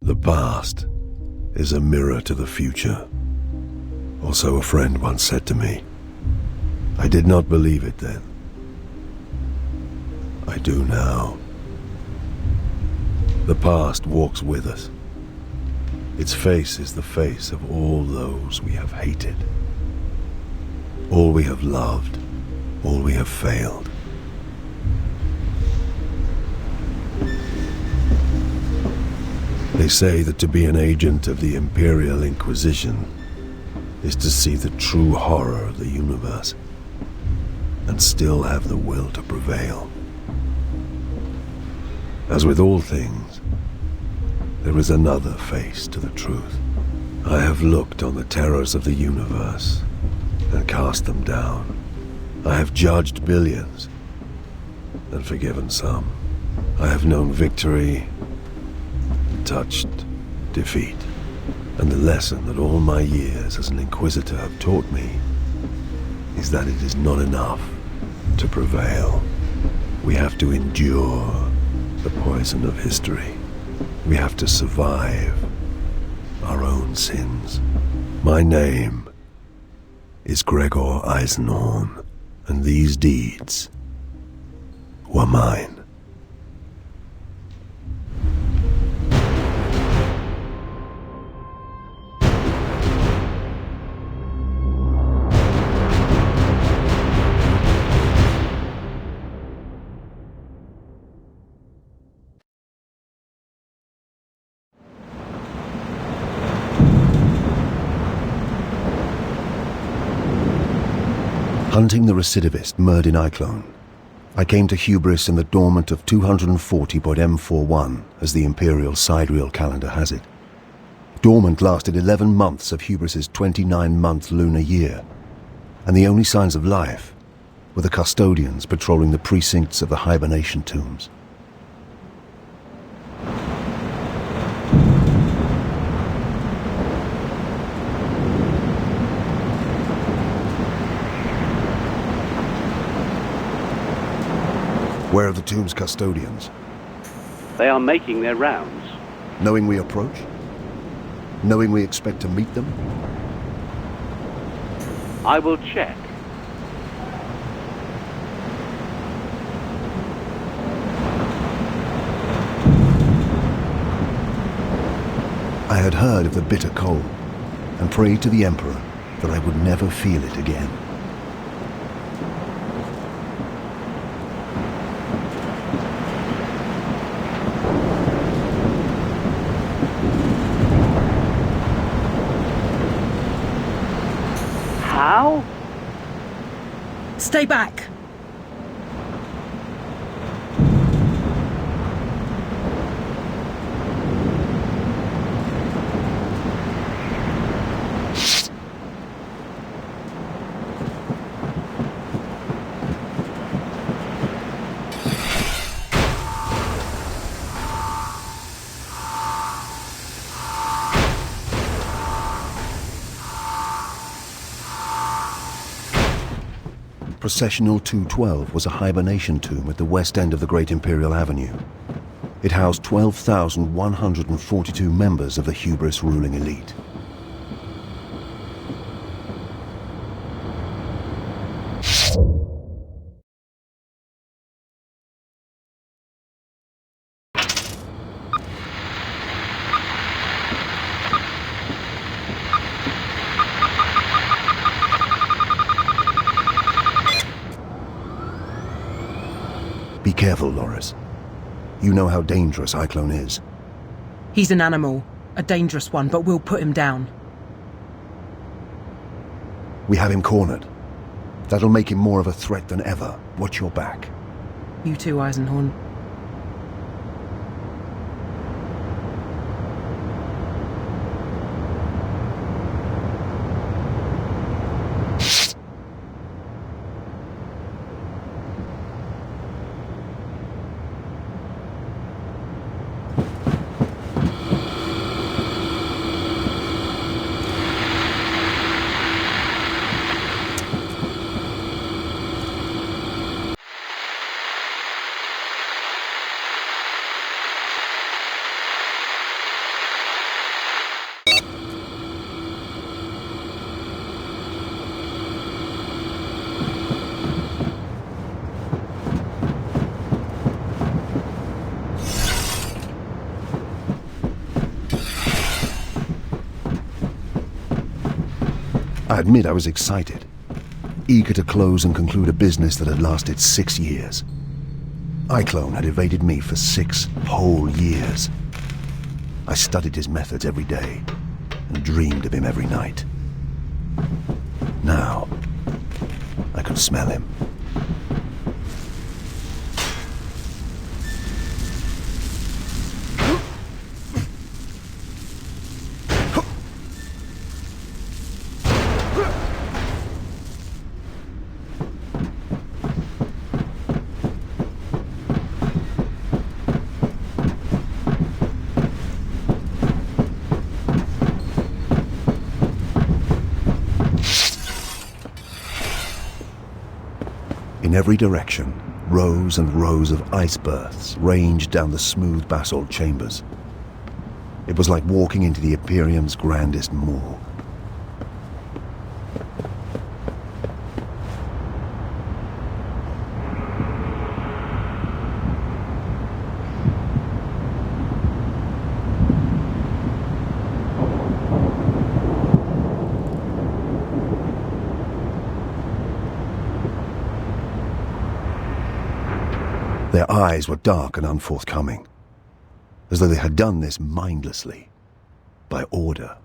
The past is a mirror to the future. Or so a friend once said to me. I did not believe it then. I do now. The past walks with us. Its face is the face of all those we have hated. All we have loved, all we have failed. They say that to be an agent of the Imperial Inquisition is to see the true horror of the universe and still have the will to prevail. As with all things, there is another face to the truth. I have looked on the terrors of the universe and cast them down. I have judged billions and forgiven some. I have known victory and touched defeat. And the lesson that all my years as an inquisitor have taught me is that it is not enough to prevail. We have to endure the poison of history. We have to survive our own sins. My name is Gregor Eisenhorn, and these deeds were mine. Hunting the recidivist Murdin Iclone, I came to Hubris in the dormant of 240.M41, as the Imperial sidereal calendar has it. Dormant lasted 11 months of Hubris's 29-month lunar year, and the only signs of life were the custodians patrolling the precincts of the hibernation tombs. Where are the tomb's custodians? They are making their rounds. Knowing we approach? Knowing we expect to meet them? I will check. I had heard of the bitter cold and prayed to the Emperor that I would never feel it again. How? Stay back. Processional 212 was a hibernation tomb at the west end of the Great Imperial Avenue. It housed 12,142 members of the Hubris ruling elite. Be careful, Loris. You know how dangerous Iclone is. He's an animal, a dangerous one, but we'll put him down. We have him cornered. That'll make him more of a threat than ever. Watch your back. You too, Eisenhorn. I admit I was excited, eager to close and conclude a business that had lasted 6 years. Iclone had evaded me for 6 whole years. I studied his methods every day and dreamed of him every night. Now, I could smell him. In every direction, rows and rows of ice berths ranged down the smooth basalt chambers. It was like walking into the Imperium's grandest morgue. Their eyes were dark and unforthcoming, as though they had done this mindlessly, by order.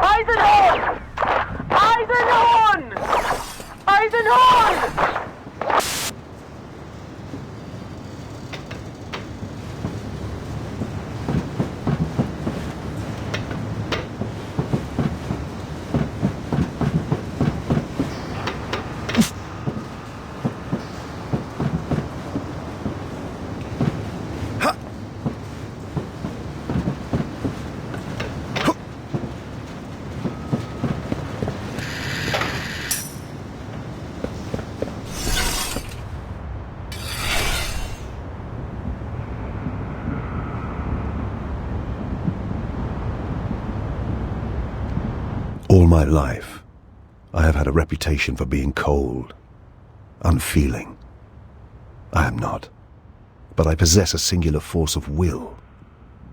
Eisenhorn! Eisenhorn! Eisenhorn! All my life, I have had a reputation for being cold, unfeeling. I am not, but I possess a singular force of will.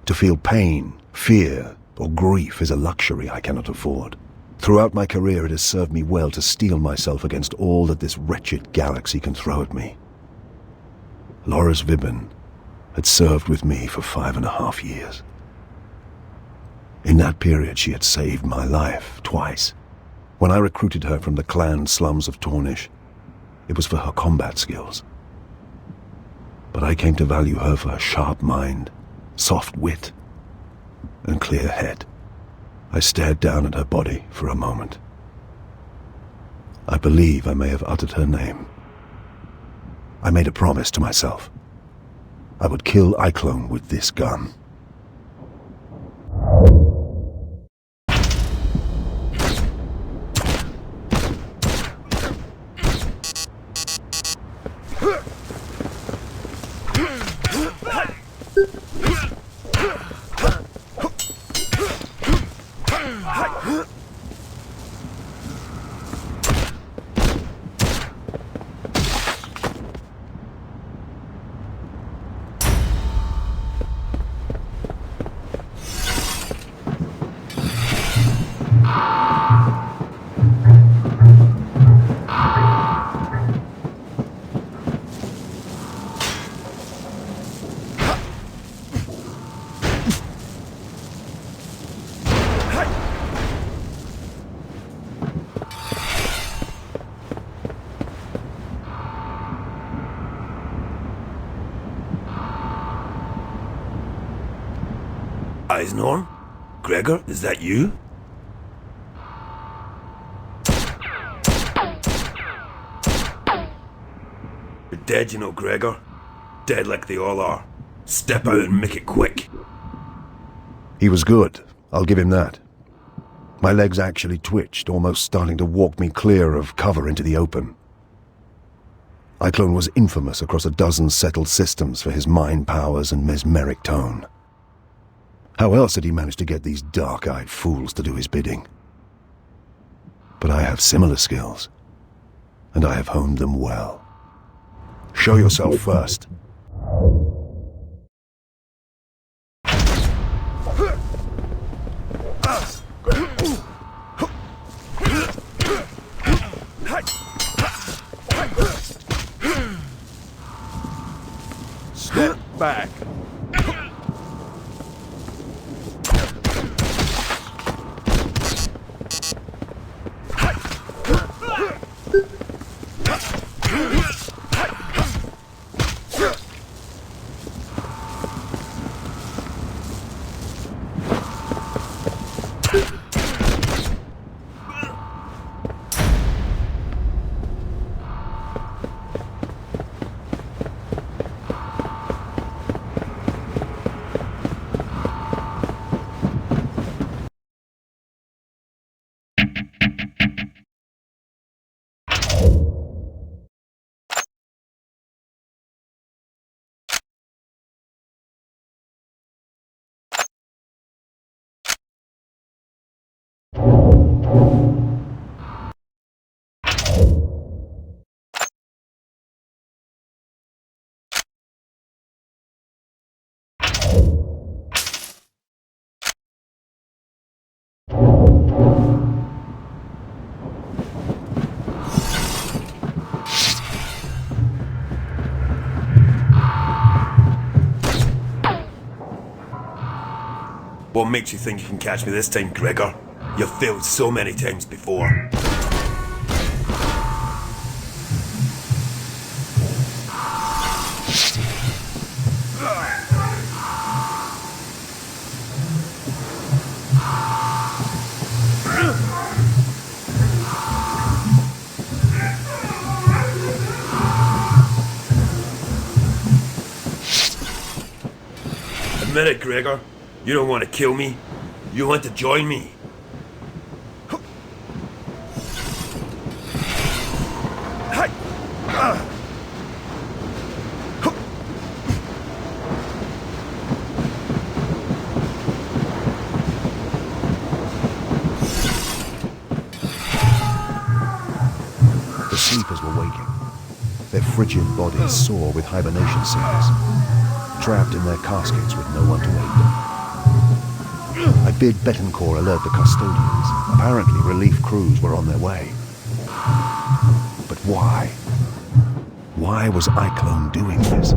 To feel pain, fear, or grief is a luxury I cannot afford. Throughout my career, it has served me well to steel myself against all that this wretched galaxy can throw at me. Loris Vibben had served with me for 5.5 years. In that period, she had saved my life twice. When I recruited her from the clan slums of Tornish, it was for her combat skills. But I came to value her for her sharp mind, soft wit, and clear head. I stared down at her body for a moment. I believe I may have uttered her name. I made a promise to myself. I would kill Iclone with this gun. Eisenhorn? Gregor, is that you? You're dead, you know, Gregor. Dead like they all are. Step out and make it quick. He was good, I'll give him that. My legs actually twitched, almost starting to walk me clear of cover into the open. Iclone was infamous across a dozen settled systems for his mind powers and mesmeric tone. How else had he managed to get these dark-eyed fools to do his bidding? But I have similar skills, and I have honed them well. Show yourself first. Step back. What makes you think you can catch me this time, Gregor? You've failed so many times before. Admit it, Gregor. You don't want to kill me. You want to join me. The sleepers were waking. Their frigid bodies sore with hibernation sickness, trapped in their caskets with no one to aid them. I bid Betancourt alert the custodians. Apparently relief crews were on their way. But why? Why was Iclone doing this?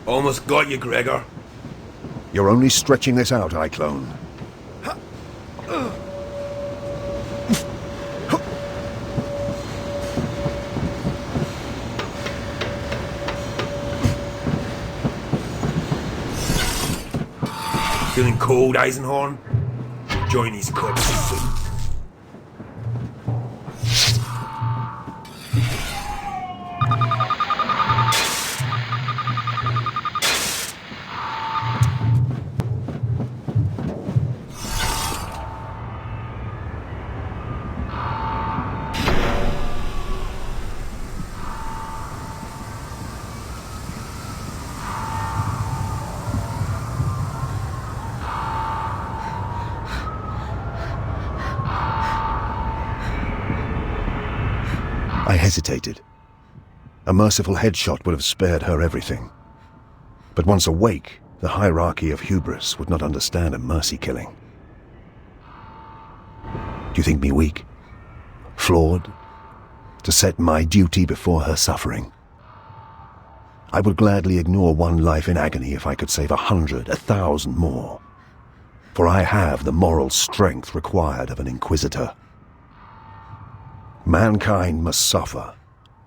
Almost got you, Gregor. You're only stretching this out, Iclone. Feeling cold, Eisenhorn? Join these corpses soon. hesitated. A merciful headshot would have spared her everything. But once awake, the hierarchy of hubris would not understand a mercy killing. Do you think me weak? Flawed? To set my duty before her suffering? I would gladly ignore one life in agony if I could save 100, 1,000 more. For I have the moral strength required of an inquisitor. Mankind must suffer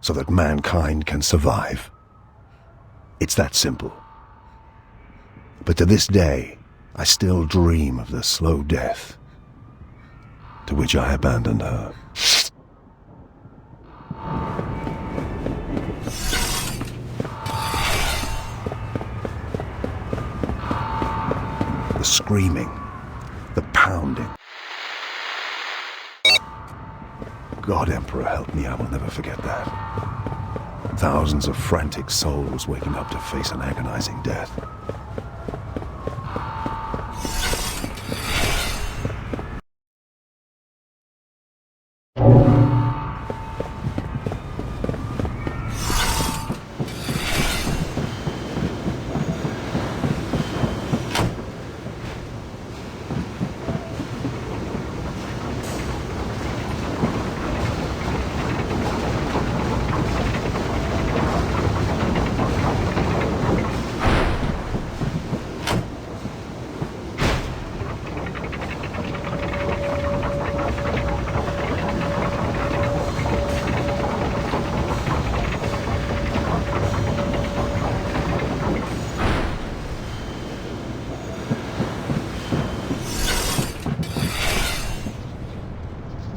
so that mankind can survive. It's that simple. But to this day, I still dream of the slow death to which I abandoned her. The screaming, the pounding. God, Emperor, help me, I will never forget that. Thousands of frantic souls waking up to face an agonizing death.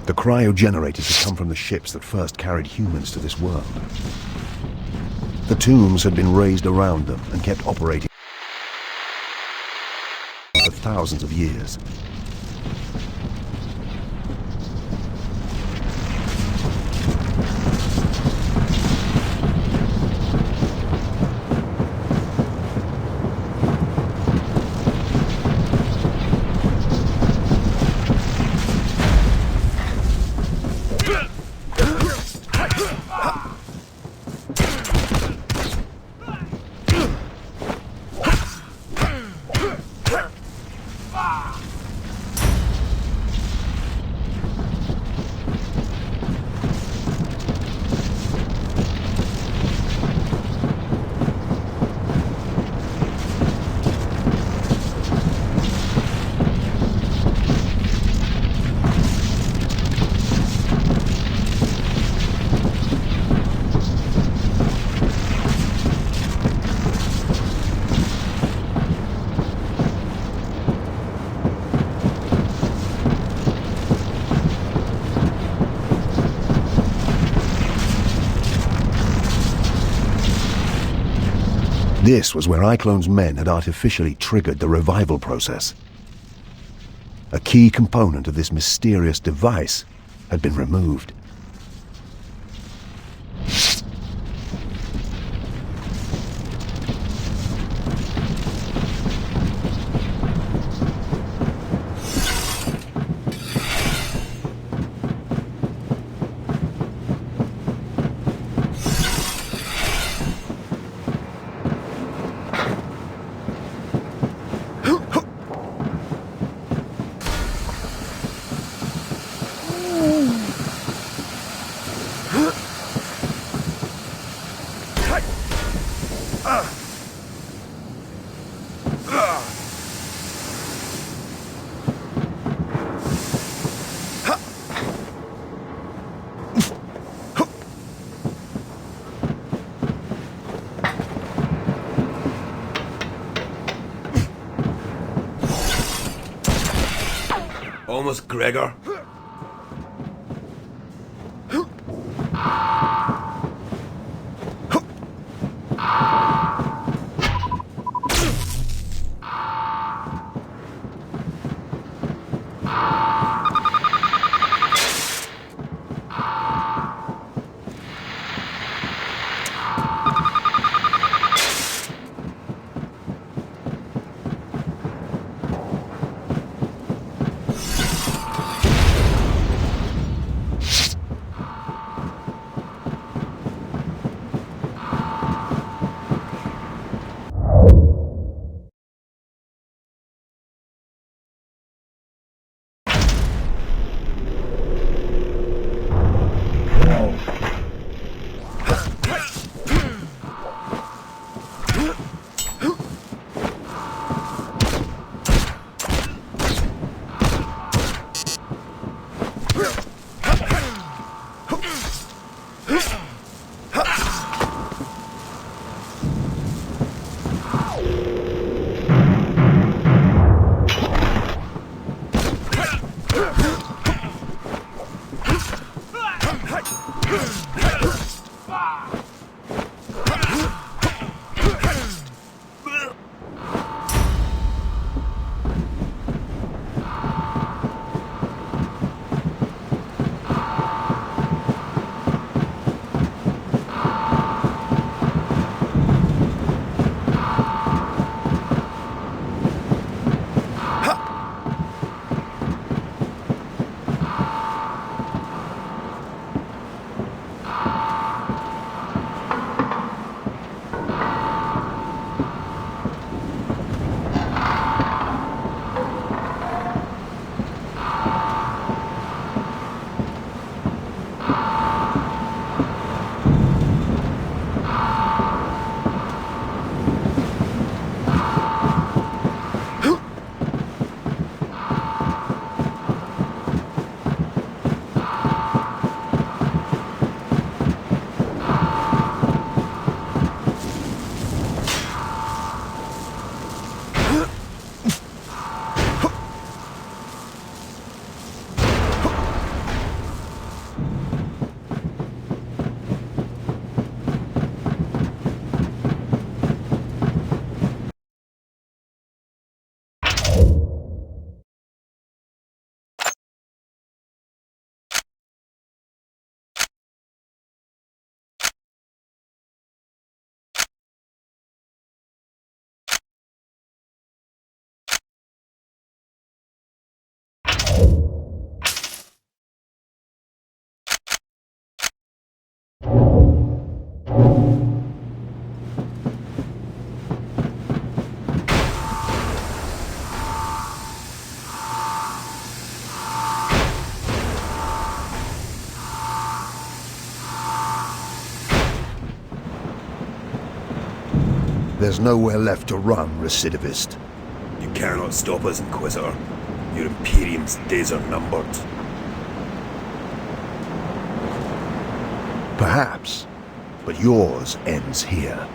The cryogenerators had come from the ships that first carried humans to this world. The tombs had been raised around them and kept operating for thousands of years. This was where iClone's men had artificially triggered the revival process. A key component of this mysterious device had been removed. Almost, Gregor. There's nowhere left to run, recidivist. You cannot stop us, Inquisitor. Your Imperium's days are numbered. Perhaps, but yours ends here.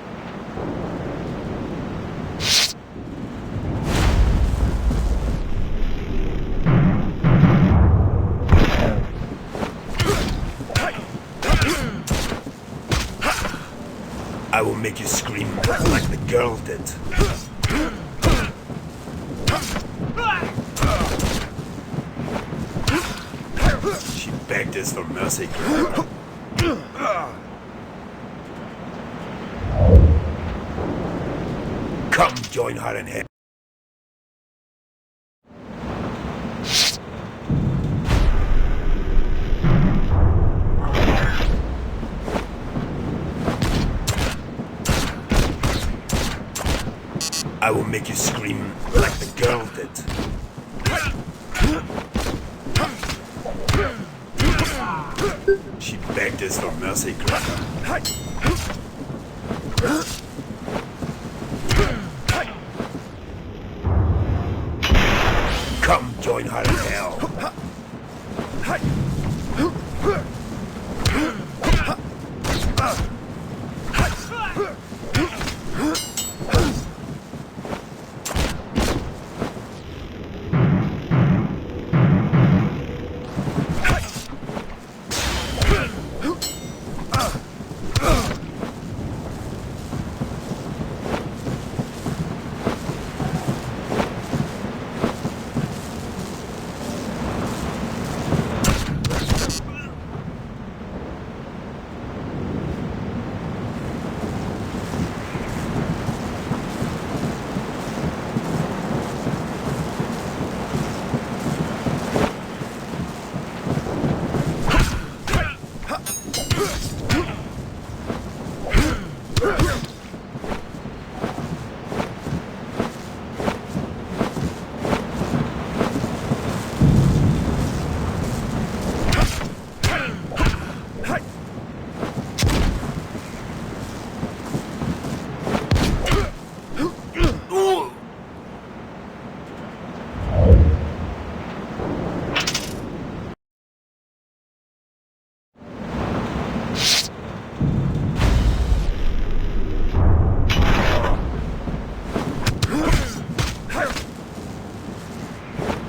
I will make you scream like the girl did. She begged us for mercy. Come join her in hell. I will make you scream like the girl did. She begged us for mercy, Gregor. Come join her in hell.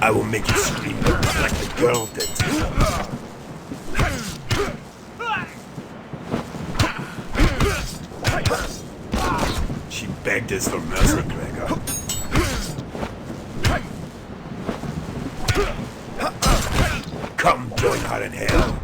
I will make you scream like the girl did. She begged us for mercy, Gregor. Come join her in hell.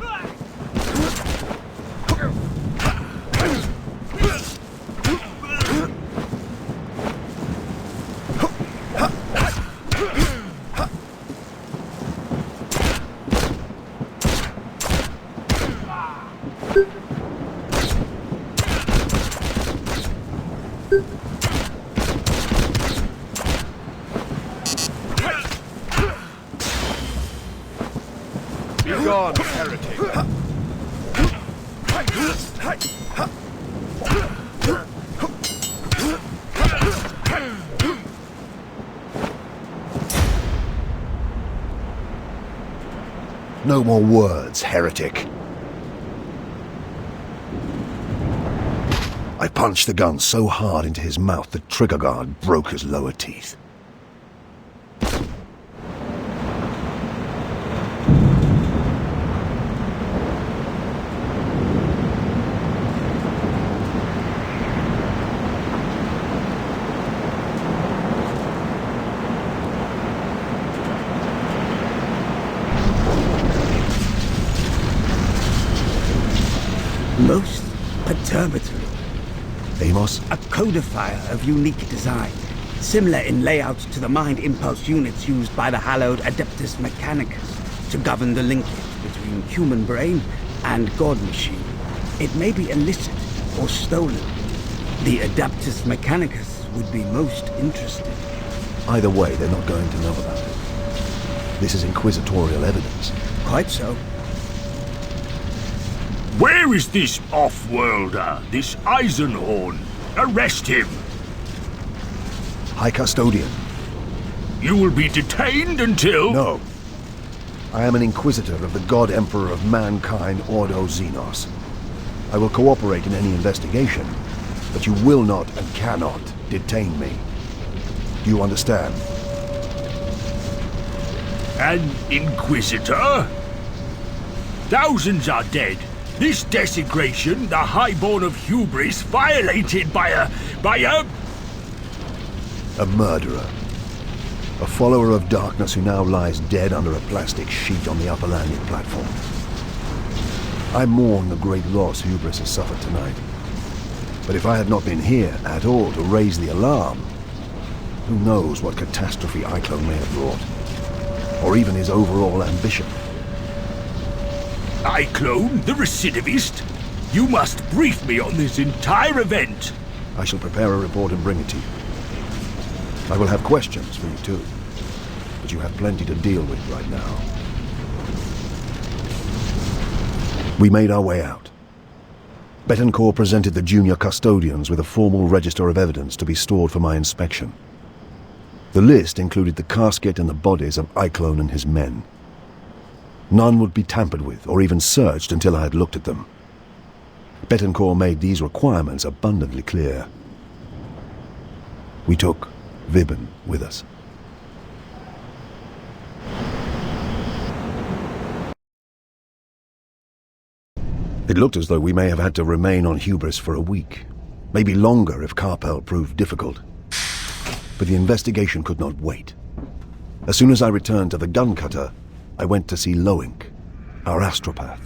Gone, heretic. No more words, heretic. I punched the gun so hard into his mouth the trigger guard broke his lower teeth. Most perturbatory. Amos? A codifier of unique design, similar in layout to the mind impulse units used by the hallowed Adeptus Mechanicus to govern the linkage between human brain and god machine. It may be illicit or stolen. The Adeptus Mechanicus would be most interested. Either way, they're not going to know about it. This is inquisitorial evidence. Quite so. Where is this off-worlder, this Eisenhorn? Arrest him! High Custodian. You will be detained until... No. I am an inquisitor of the God Emperor of Mankind, Ordo XENOS. I will cooperate in any investigation, but you will not and cannot detain me. Do you understand? An inquisitor? Thousands are dead. This desecration, the highborn of hubris, violated by a... A murderer. A follower of darkness who now lies dead under a plastic sheet on the upper landing platform. I mourn the great loss hubris has suffered tonight. But if I had not been here at all to raise the alarm, who knows what catastrophe Iclone may have brought. Or even his overall ambition. Iclone, the recidivist? You must brief me on this entire event. I shall prepare a report and bring it to you. I will have questions for you too, but you have plenty to deal with right now. We made our way out. Betancourt presented the junior custodians with a formal register of evidence to be stored for my inspection. The list included the casket and the bodies of Iclone and his men. None would be tampered with or even searched until I had looked at them. Betancourt made these requirements abundantly clear. We took Vibben with us. It looked as though we may have had to remain on Hubris for a week, maybe longer if Carpel proved difficult. But the investigation could not wait. As soon as I returned to the gun cutter, I went to see Loink, our astropath.